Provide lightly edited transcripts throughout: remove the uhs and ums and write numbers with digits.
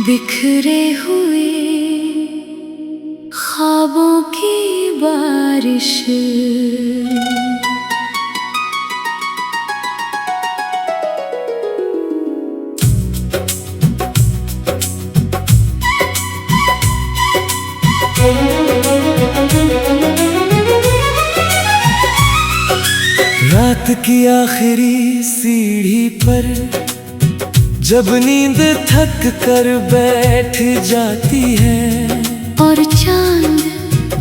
बिखरे हुए ख्वाबों की बारिश। रात की आखिरी सीढ़ी पर जब नींद थक कर बैठ जाती है और चांद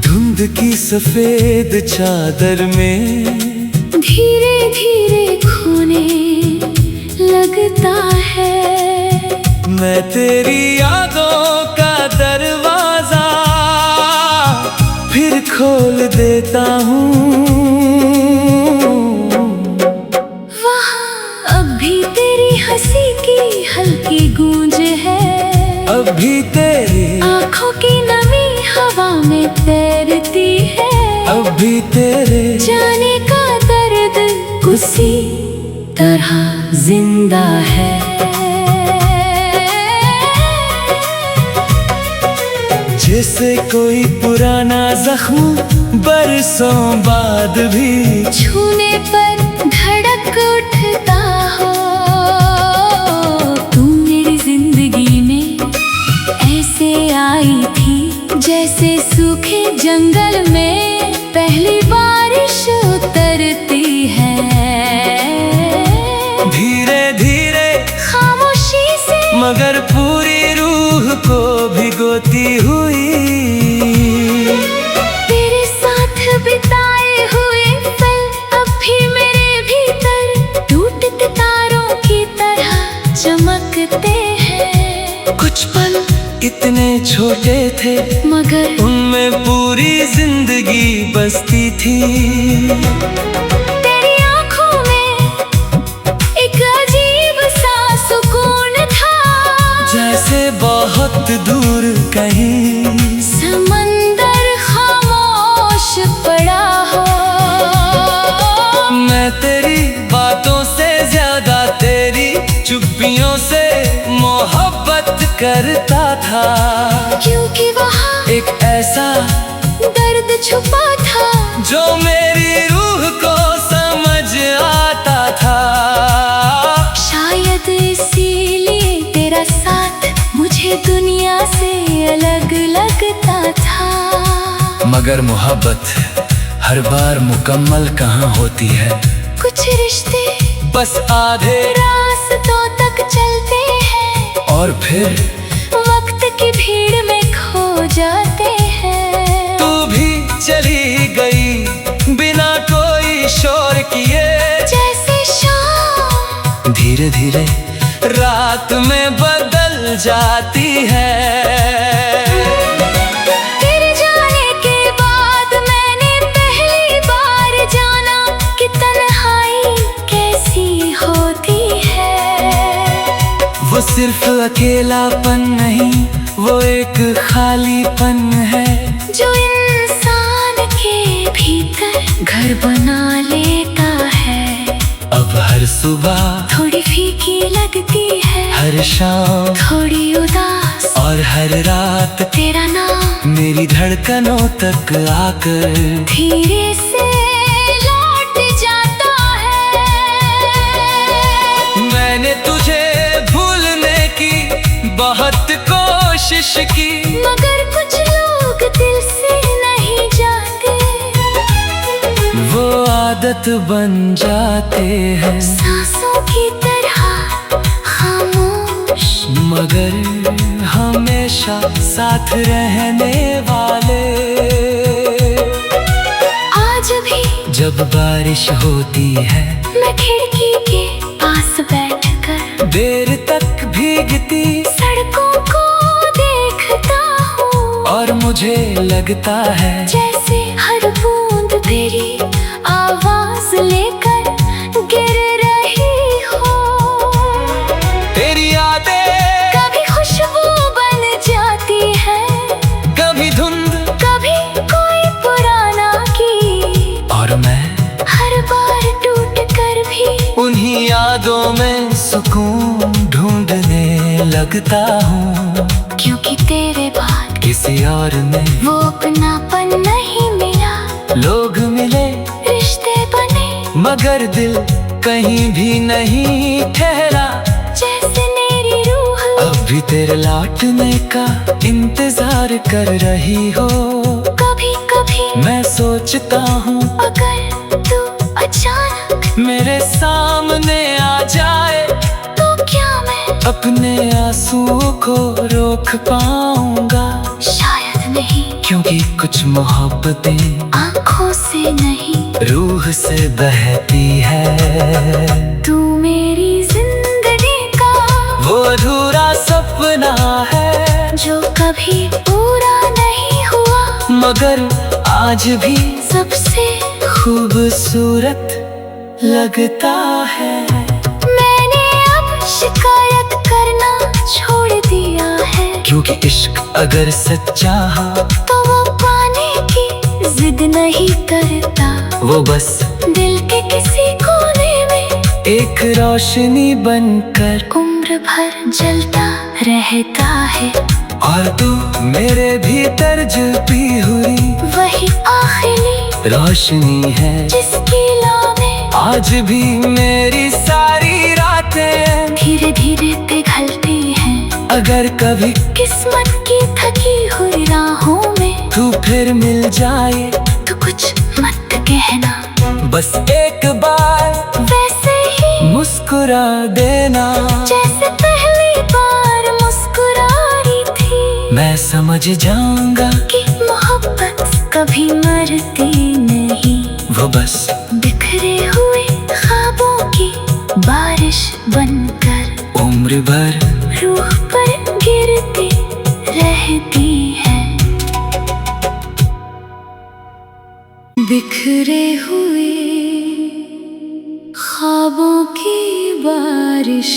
धुंध की सफेद चादर में धीरे धीरे खोने लगता है, मैं तेरी यादों का दरवाजा फिर खोल देता हूँ। वहाँ अब भी तेरी हंसी की हल्की गूंज है, अब भी तेरी आँखों की नमी हवा में तैरती है, अब भी तेरे जाने का दर्द उसी तरह जिंदा है। जैसे कोई पुराना जख्म बरसों बाद भी छूने पर धड़क उठता हो। तू मेरी जिंदगी में ऐसे आई थी जैसे सूखे जंगल में पहली बारिश उतरती है। धीरे धीरे खामोशी से मगर पूरी रूह को भिगोती हुई तेरे साथ बिताए हुए पल अब भी मेरे भीतर टूटते तारों की तरह चमकते हैं। कुछ पल इतने छोटे थे मगर उनमें पूरी जिंदगी बसती थी। तेरी आँखों में एक अजीब सा सुकून था, जैसे बहुत दूर कहीं समंदर खामोश पड़ा हो। मैं तेरी बातों से ज्यादा तेरी चुप्पियों से मोहब्बत करता था, क्योंकि वहाँ एक ऐसा दर्द छुपा था जो मेरी रूह को समझ आता था। शायद इसीलिए तेरा साथ मुझे दुनिया से अलग लगता था। मगर मोहब्बत हर बार मुकम्मल कहाँ होती है, कुछ रिश्ते बस आधे रास्तों तक चलते हैं और फिर वक्त की भीड़ में खो जाते हैं। तू भी चली गई बिना कोई शोर किए, जैसे शाम धीरे धीरे रात में बदल जाती है। तेरे जाने के बाद मैंने पहली बार जाना कि तन्हाई कैसी होती है। वो सिर्फ अकेलापन नहीं, वो एक खालीपन है जो इंसान के भीतर घर बना लेता है। अब हर सुबह थोड़ी फीकी लगती है, हर शाम थोड़ी उदास, और हर रात तेरा नाम मेरी धड़कनों तक आकर धीरे से लौट जाता है। मैंने तुझे भूलने की बहुत कोशिश की, मगर कुछ लोग दिल से नहीं जाते, वो आदत बन जाते हैं सांसों की तरह खामोश, मगर हमेशा साथ रहने वाले। आज भी जब बारिश होती है मैं खिड़की के पास बैठकर देर तक भीगती सड़कों को देखता हूँ, और मुझे लगता है जैसे हर बूंद तेरी आवाज लेकर गिर रही हो। तेरी यादें कभी खुशबू बन जाती है, कभी धुंध, कभी कोई पुराना गीत, और मैं हर बार टूट कर भी उन्हीं यादों में सुकून ढूंढने लगता हूँ। किसी और में वो अपनापन नहीं मिला, लोग मिले रिश्ते बने, मगर दिल कहीं भी नहीं ठहरा। जैसे मेरी रूह अब भी तेरे लौटने का इंतजार कर रही हो। कभी कभी मैं सोचता हूँ अगर तू अचानक मेरे सामने आ जाए तो क्या मैं अपने आंसुओं को रोक पाऊंगा। शायद नहीं, क्योंकि कुछ मोहब्बतें आँखों से नहीं रूह से बहती है। तू मेरी जिंदगी का वो अधूरा सपना है जो कभी पूरा नहीं हुआ, मगर आज भी सबसे खूबसूरत लगता है। मैंने अब शिकायत करना छोड़ दिया है, क्योंकि इश्क अगर सच्चा हो तो वो पाने की जिद नहीं करता, वो बस दिल के किसी कोने में एक रोशनी बनकर उम्र भर जलता रहता है। और तू मेरे भीतर जलती हुई वही आखिरी रोशनी है जिसकी लौने आज भी मेरी सारी रातें धीरे धीरे पिघलती हैं। अगर कभी किस्मत की थकी हुई राहों में तू फिर मिल जाए तो कुछ मत कहना, बस एक बार वैसे ही मुस्कुरा देना। जैसे पहली बार मुस्कुराई थी, मैं समझ जाऊंगा कि मोहब्बत कभी मरती नहीं, वो बस बिखरे हुए ख्वाबों की बारिश बनकर उम्र भर रूह पर गिरती रहती है। बिखरे हुए ख्वाबों की बारिश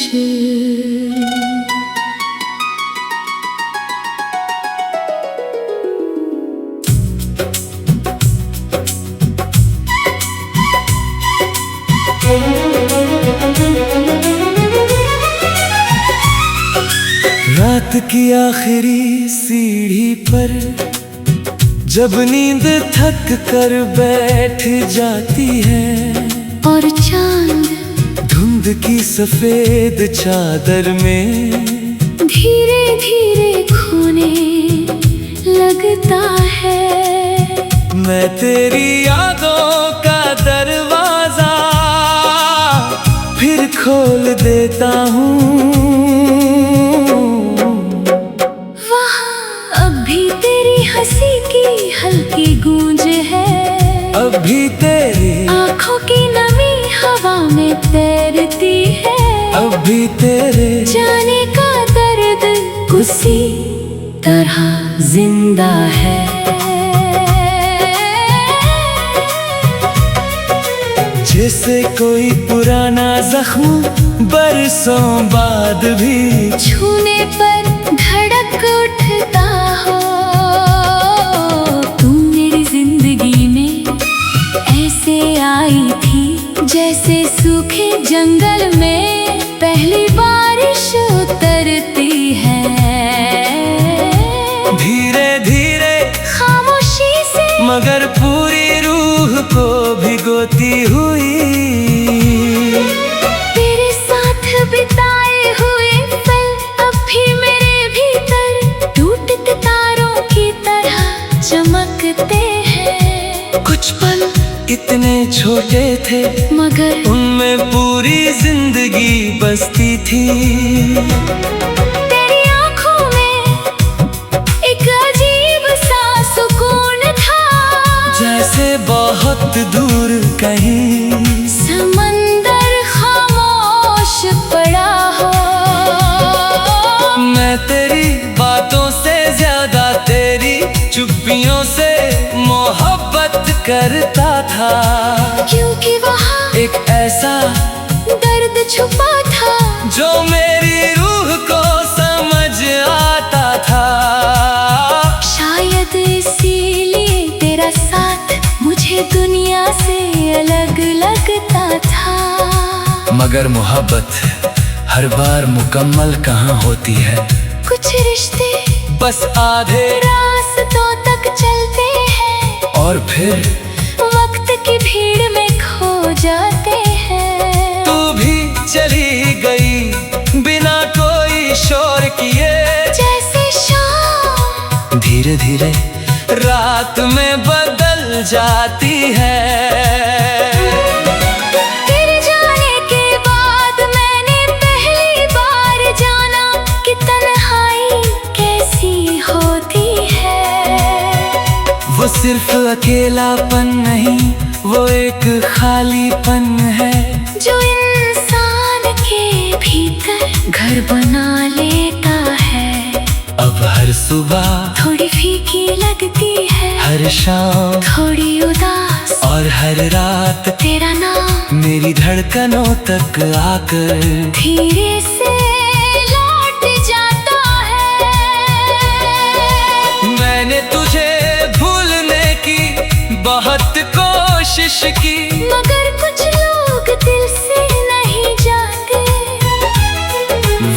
रात की आखिरी सीढ़ी पर जब नींद थक कर बैठ जाती है और चांद धुंध की सफेद चादर में धीरे धीरे खोने लगता है। मैं तेरी यादों का दरवाजा फिर खोल देता हूँ। वहाँ अब भी तेरी हंसी की हल्की गूंज है, अब भी तेरी आँखों की नमी हवा में तैरती है, अब भी तेरे जाने का दर्द उसी तरह जिंदा है। जैसे कोई पुराना जख्म बरसों बाद भी छूने पर धड़क उठता हो। तू मेरी जिंदगी में ऐसे आई थी जैसे सूखे जंगल में पहली बारिश उतरती है। धीरे धीरे खामोशी से मगर पूरी रूह को भिगोती हुई तेरे साथ बिताए हुए पल अब भी मेरे भीतर टूटते तारों की तरह चमकते हैं। कुछ पल इतने छोटे थे मगर उनमें पूरी जिंदगी बसती थी। तेरी आँखों में एक अजीब सा सुकून था, जैसे बहुत दूर कहीं समंदर खामोश पड़ा हो। मैं तेरी बातों से ज्यादा तेरी चुप्पियों से मोहब्बत करता था, क्योंकि वहाँ एक ऐसा दर्द छुपा था जो मेरी रूह को समझ आता था। शायद इसीलिए तेरा साथ मुझे दुनिया से अलग लगता था। मगर मोहब्बत हर बार मुकम्मल कहाँ होती है। कुछ रिश्ते बस आधे रास्ते रास्तों तक चलते हैं और फिर वक्त की भीड़ में खो जाते हैं। तू भी चली गई बिना कोई शोर किए, जैसे शाम धीरे धीरे रात में बदल जाती है। तेरे जाने के बाद मैंने पहली बार जाना कि तन्हाई कैसी होती है। वो सिर्फ अकेलापन नहीं, वो एक खालीपन है जो इंसान के भीतर घर बना लेता है। अब हर सुबह थोड़ी फीकी लगती है, हर शाम थोड़ी उदास, और हर रात तेरा नाम मेरी धड़कनों तक आकर धीरे से लौट जाता है। मैंने तुझे भूलने की बहुत कोशिश की, मगर कुछ लोग दिल से नहीं जाते।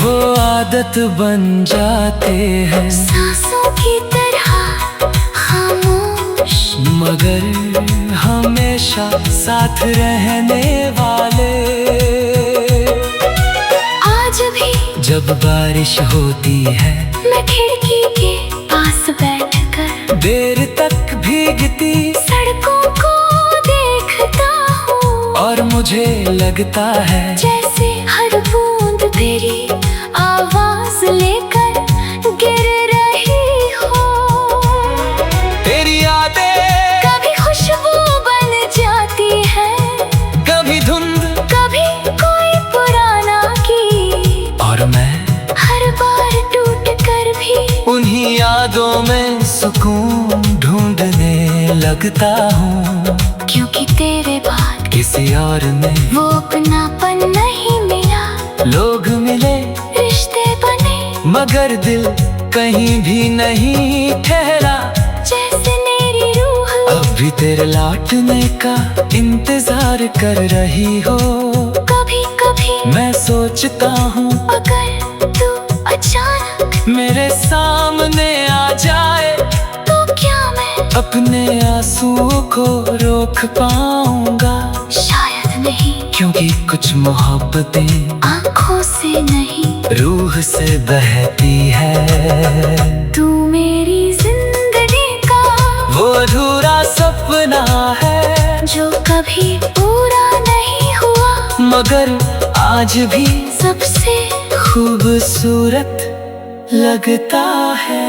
वो आदत बन जाते हैं सांसों की तरह खामोश, मगर हमेशा साथ रहने वाले। आज भी जब बारिश होती है मैं खिड़की के पास बैठकर देर तक भीगती सड़कों को देखता हूँ, और मुझे लगता है जैसे हर बूंद तेरी आवाज लेकर गिर रही हो। तेरी यादें कभी खुशबू बन जाती है, कभी धुंध, कभी कोई पुराना गीत, और मैं हर बार टूट कर भी उन्हीं यादों में सुकून ढूंढने लगता हूँ। क्योंकि तेरे बाद किसी और में वो अपनापन नहीं मिला। लोग मिले, रिश्ते बने, मगर दिल कहीं भी नहीं ठहरा। जैसे मेरी रूह अब भी तेरे लौटने का इंतजार कर रही हो। कभी कभी मैं सोचता हूँ अगर तू अचानक मेरे सामने आ जाए तो क्या मैं अपने आंसुओं को रोक पाऊंगा। शायद नहीं, क्योंकि कुछ मोहब्बतें आंखों से नहीं रूह से बहती है। तू मेरी जिंदगी का वो अधूरा सपना है जो कभी पूरा नहीं हुआ, मगर आज भी सबसे खूबसूरत लगता है।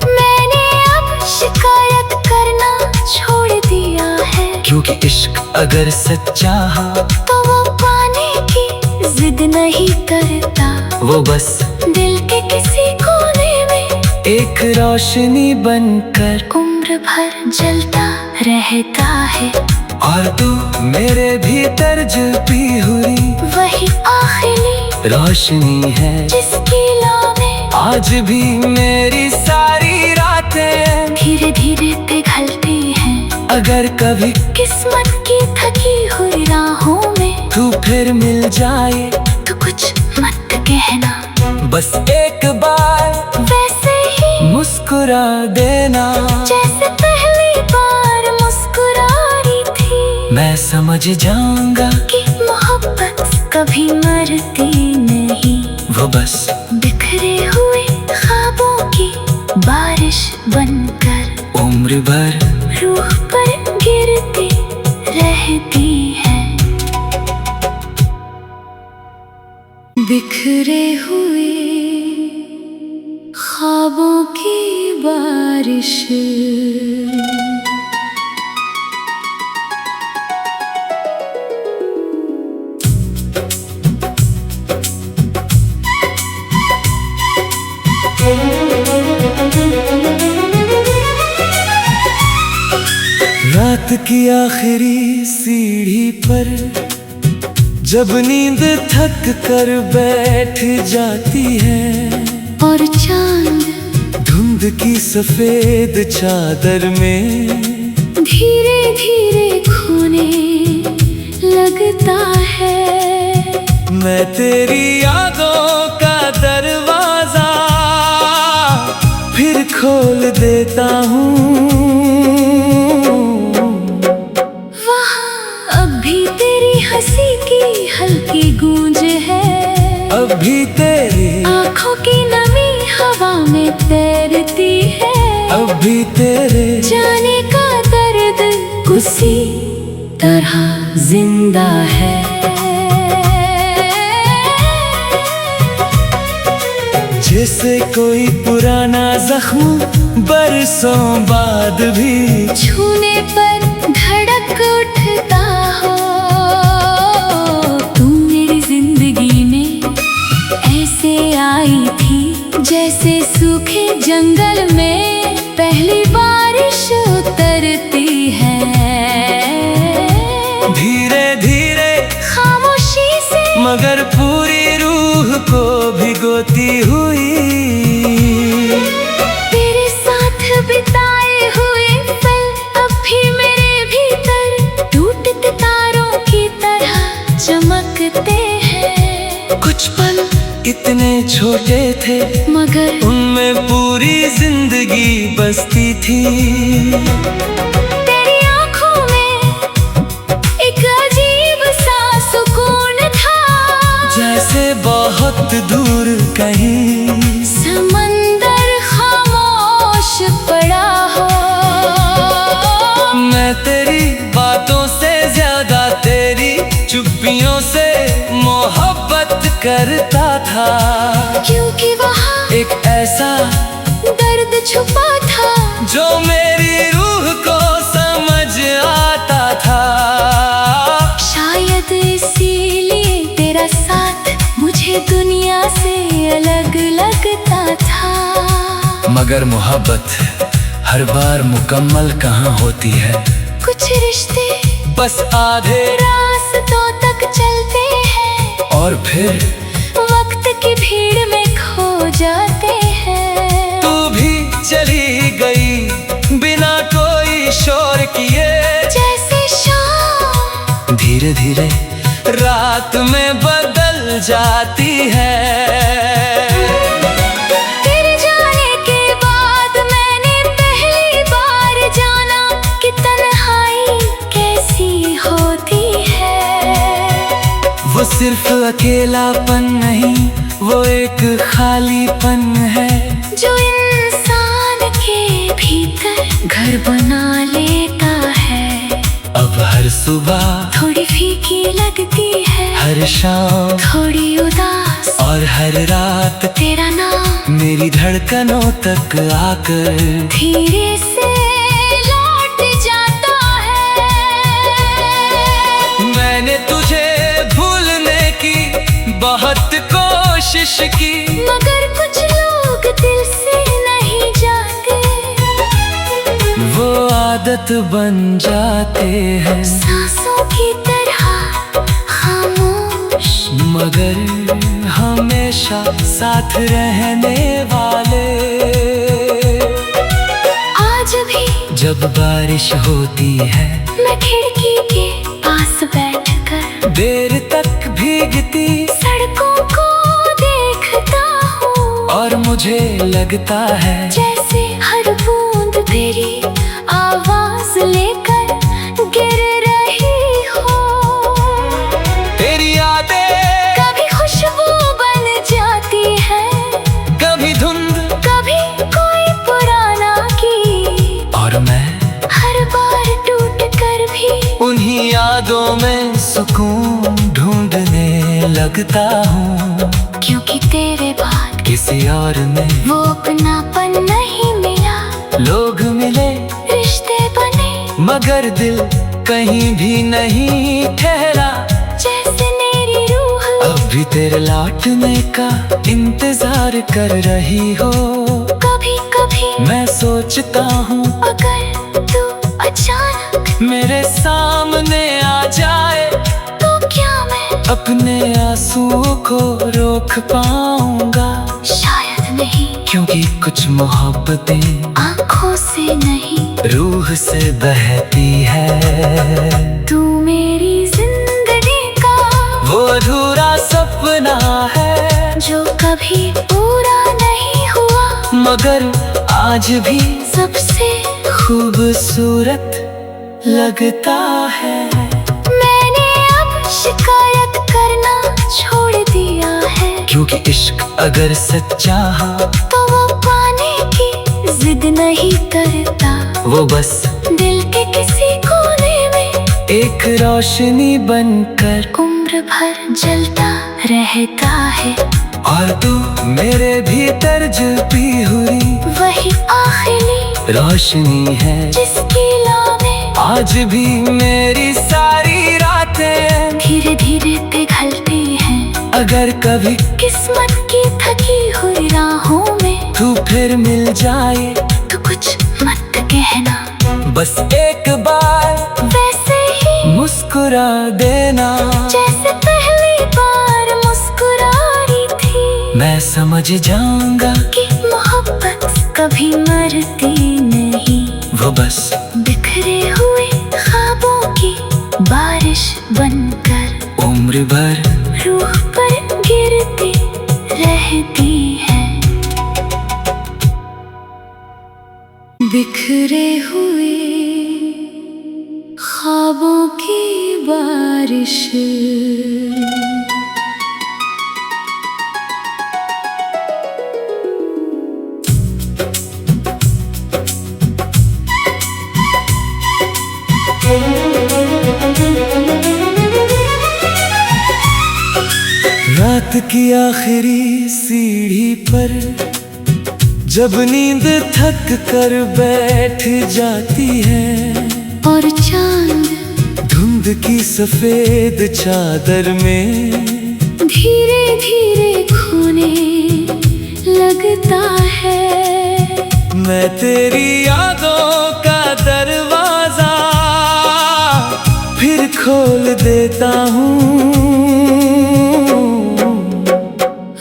मैंने अब शिकायत करना छोड़ दिया है, क्योंकि इश्क अगर सच्चा हो तो वो पाने की जिद नहीं करता। वो बस दिल के किसी कोने में एक रोशनी बनकर उम्र भर जलता रहता है। और तू मेरे भीतर जलती हुई वही आखिरी रोशनी है जिसकी लौ में आज भी मेरी सारी रातें धीरे धीरे पिघलती हैं। अगर कभी किस्मत की थकी हुई राहों में तू फिर मिल जाए तो कुछ मत कहना, बस एक बार वैसे ही मुस्कुरा देना। जैसे पहली बार मुस्कुराई थी। मैं समझ जाऊंगा कि मोहब्बत कभी मरती नहीं, वो बस बिखरे हुए ख्वाबों की बारिश बनकर उम्र भर रूह पर गिरती रहती है। बिखरे हुए ख्वाबों की बारिश रात की आखिरी सीढ़ी पर जब नींद थक कर बैठ जाती है और चांद धुंध की सफेद चादर में धीरे धीरे खोने लगता है। मैं तेरी यादों का दरवाजा फिर खोल देता हूँ। वहाँ अब भी तेरी हंसी की हल्की गूंज है, अब भी तेरी आँखों की नमी हवा में तैरती है, अब भी तेरे जाने का दर्द उसी तरह जिंदा है। जैसे कोई पुराना जख्म बरसों बाद भी छूने पर धड़क उठता हो। तू मेरी जिंदगी में ऐसे आई थी जैसे सूखे जंगल में पहली बारिश उतरती है। धीरे धीरे खामोशी से मगर पूरी रूह को भिगोती हुई, तेरे साथ बिताए हुए पल अब भी मेरे भीतर टूटते तारों की तरह चमकते हैं। कुछ पल इतने छोटे थे मगर उनमें पूरी जिंदगी बसती थी। तेरी आँखों में एक अजीब सा सुकून था, जैसे बहुत दूर कहीं समंदर खामोश पड़ा हो। मैं तेरी बातों से ज्यादा तेरी चुप्पियों से मोहब्बत करता था, क्योंकि वहाँ एक ऐसा दर्द छुपा था जो मेरी रूह को समझ आता था। शायद इसीलिए तेरा साथ मुझे दुनिया से अलग लगता था। मगर मोहब्बत हर बार मुकम्मल कहाँ होती है। कुछ रिश्ते बस आधे रास्तों तक चलते हैं और फिर वक्त की भीड़ में खो जाते हैं। तू भी चली गई बिना कोई शोर किए, जैसे शाम धीरे धीरे रात में बदल जाती है। तेरे जाने के बाद मैंने पहली बार जाना कि तन्हाई कैसी होती है। वो सिर्फ अकेलापन नहीं, वो एक खालीपन है जो इंसान के भीतर घर बना लेता है। अब हर सुबह थोड़ी फीकी लगती है, हर शाम थोड़ी उदास, और हर रात तेरा नाम मेरी धड़कनों तक आकर धीरे से लौट जाता है। मैंने तुझे भूलने की बहुत कोशिश की, मगर कुछ लोग दिल से नहीं जाते, वो आदत बन जाते हैं सांसों की तरह खामोश, मगर हमेशा साथ रहने वाले। आज भी जब बारिश होती है मैं खिड़की के पास बैठकर देर तक भीगती सड़कों को देखता हूँ, और मुझे लगता है जैसे हर बूंद तेरी आवाज लेकर गिर रही हो। तेरी यादें कभी खुशबू बन जाती है, कभी धुंध कभी कोई पुराना गीत, और मैं हर बार टूट कर भी उन्हीं यादों में सुकून ढूंढने लगता हूँ। क्योंकि तेरे बाद किसी और में वो अपनापन नहीं मिला, लोग मिले रिश्ते बने मगर दिल कहीं भी नहीं ठहरा। जैसे मेरी रूह अब भी तेरे लौटने का इंतजार कर रही हो। कभी कभी मैं सोचता हूँ अगर तू अचानक मेरे सामने आ जाए तो क्या मैं अपने आंसुओं को रोक पाऊंगा। शायद नहीं, क्योंकि कुछ मोहब्बतें आंखों से नहीं रूह से बहती है। तू मेरी जिंदगी का वो अधूरा सपना है जो कभी पूरा नहीं हुआ, मगर आज भी सबसे खूबसूरत लगता है। मैंने अब शिकायत करना छोड़ दिया है, क्योंकि इश्क अगर सच्चा हो तो वो पाने की जिद नहीं करता। वो बस दिल के किसी कोने में एक रोशनी बनकर उम्र भर जलता रहता है। और तू मेरे भीतर जलती हुई वही आखिरी रोशनी है, जिसकी लौने आज भी मेरी सारी रातें धीरे धीरे पिघलती हैं। अगर कभी किस्मत की थकी हुई राहों में तू फिर मिल जाए तो कुछ मत कहना, बस एक बार वैसे ही मुस्कुरा देना। जैसे पहली बार मुस्कुरा रही थी। मैं समझ जाऊंगा कि मोहब्बत कभी मरती नहीं, वो बस बिखरे हुए ख्वाबों की बारिश बनकर उम्र भर रूह पर गिरती रहती है। बिखरे हुए ख्वाबों की बारिश। रात की आखिरी सीढ़ी पर जब नींद थक कर बैठ जाती है, और चांद धुंध की सफेद चादर में धीरे धीरे खोने लगता है। मैं तेरी यादों का दरवाजा फिर खोल देता हूँ।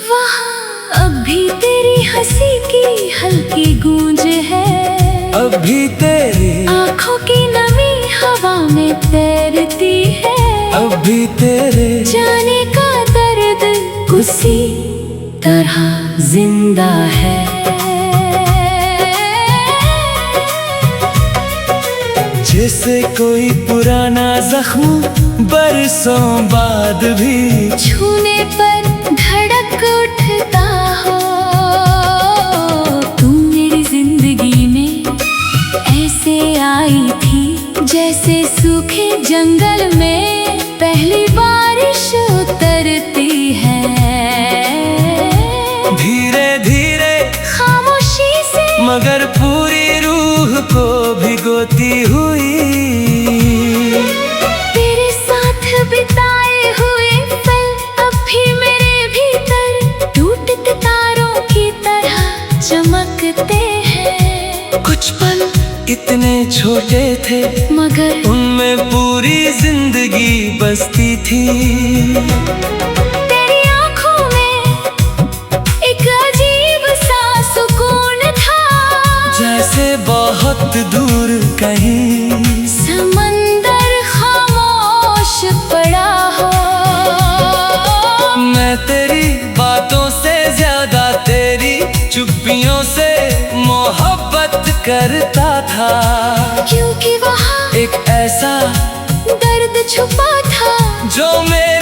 वहाँ अब भी तेरी हंसी की हल्की गूंज है, अब भी तेरी आँखों की नमी हवा में तैरती है। अब भी तेरे जाने का दर्द उसी तरह जिंदा है। जैसे कोई पुराना जख्म बरसों बाद भी छूने पर धड़क उठता हो। तू मेरी जिंदगी में ऐसे आई थी जैसे सूखे जंगल में पहली बारिश उतरती है। धीरे धीरे खामोशी से मगर पूरी रूह को भिगोती हुई तेरे साथ बिताए हुए पल अब भी मेरे भीतर टूटते तारों की तरह चमकते हैं। कुछ पल इतने छोटे थे मगर उनमें पूरी जिंदगी बसती थी। तेरी आँखों में एक अजीब सा सुकून था, जैसे बहुत दूर कहीं समंदर खामोश पड़ा हो। मैं तेरी बातों से ज्यादा तेरी चुप्पियों से मोहब्बत करता था, क्योंकि वहाँ एक ऐसा दर्द छुपा था जो मेरे